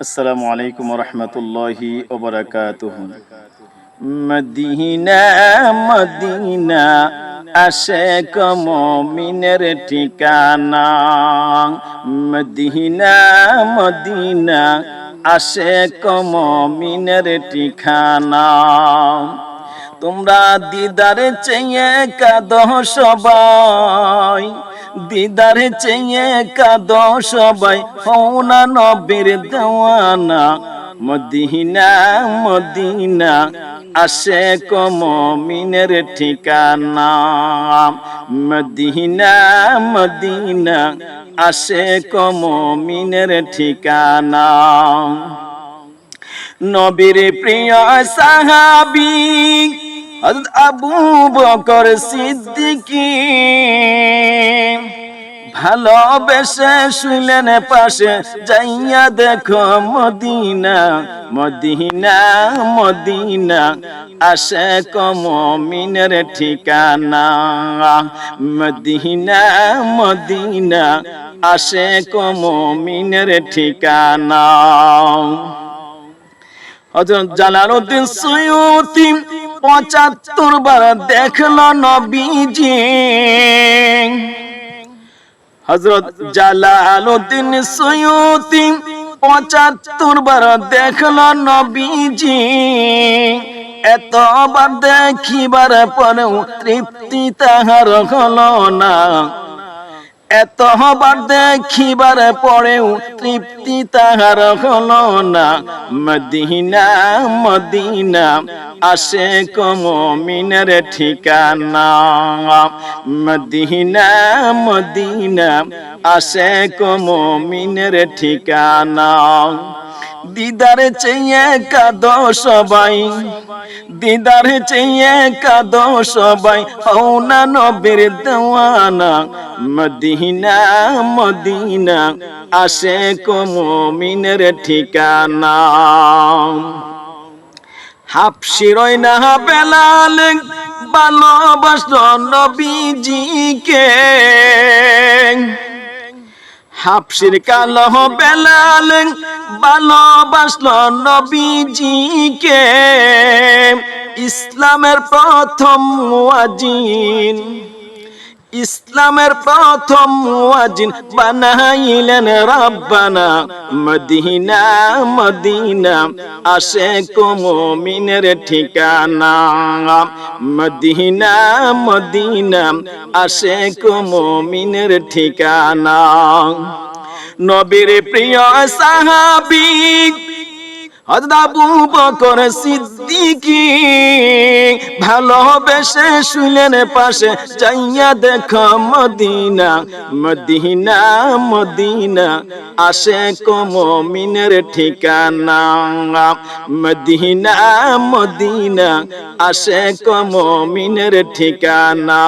আসসালামু আলাইকুম ওয়া রাহমাতুল্লাহি ওয়া বারাকাতুহু। মদিনা মদিনা আশিক মুমিনের ঠিকানা। মদিনা মদিনা আশিক মুমিনের ঠিকানা। তোমরা দিদারে চেয়ে কাঁদো সবাই, দিদারে চেয়ে কাঁদো সবাই, হও না নবীর দেওয়ানা। মদিনা মদিনা আশিক মুমিনের ঠিকানা। মদিনা মদিনা আশিক মুমিনের ঠিকানা। নবীর প্রিয় সাহাবী হযরত আবু বকর সিদ্দিকী ভালোবেসে শুইলেন পাশে, যাইয়া দেখো মদিনা। মদিনা মদিনা আশিক মুমিনের ঠিকানা। মদিনা মদিনা আশিক মুমিনের ঠিকানা। হযরত জালালউদ্দিন সুয়ুতী ৭৫ বার দেখলো নবীজি। হযরত জালালউদ্দিন সুয়ুতী ৭৫ বার দেখলো নবীজি। এতবার দেখিবার পরেও তৃপ্তি তাহার হলো না। এতবার দেখিবার পরেও তৃপ্তি তাহার হলো না। মদিনা মদিনা আশিক মুমিনের ঠিকানা। মদিনা মদিনা আশিক মুমিনের ঠিকানা। দিদারে চেয়ে কাঁদো সবাই, দিদারে চেয়ে কাঁদো সবাই, হও না নবীর দেওয়ানা। মদিনা মদিনা আশিক মুমিনের ঠিকানা। হাফসিরই না বেলাল ভালোবাসলো নবীজিকে। হাফসির কালো বেলাল ভালোবাসলো নবীজিকে। ইসলামের প্রথম মুয়াজ্জিন, ইসলামের প্রথম মুয়াজ্জিন বানাইলেন রাব্বানা। মদিনা মদিনা আশিক মুমিনের ঠিকানা। মদিনা মদিনা আশিক মুমিনের ঠিকানা। নবীর প্রিয় সাহাবী হযরত আবু বকর সিদ্দিকী ভালোবেসে শুইলেন পাশে, যাইয়া দেখো মদিনা। মদিনা মদিনা আশিক মুমিনের ঠিকানা। মদিনা মদিনা আশিক মুমিনের ঠিকানা।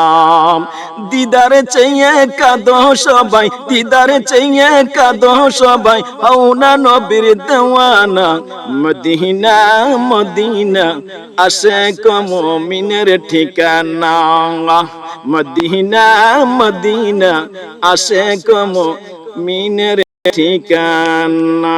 দিদারে চেয়ে কাঁদো সবাই, দিদারে চেয়ে কাঁদো সবাই, হও না নবীর দেওয়ানা। মদিনা মদিনা আশিক মুমিনের ঠিকানা। মদিনা মদিনা আশিক মুমিনের ঠিকানা।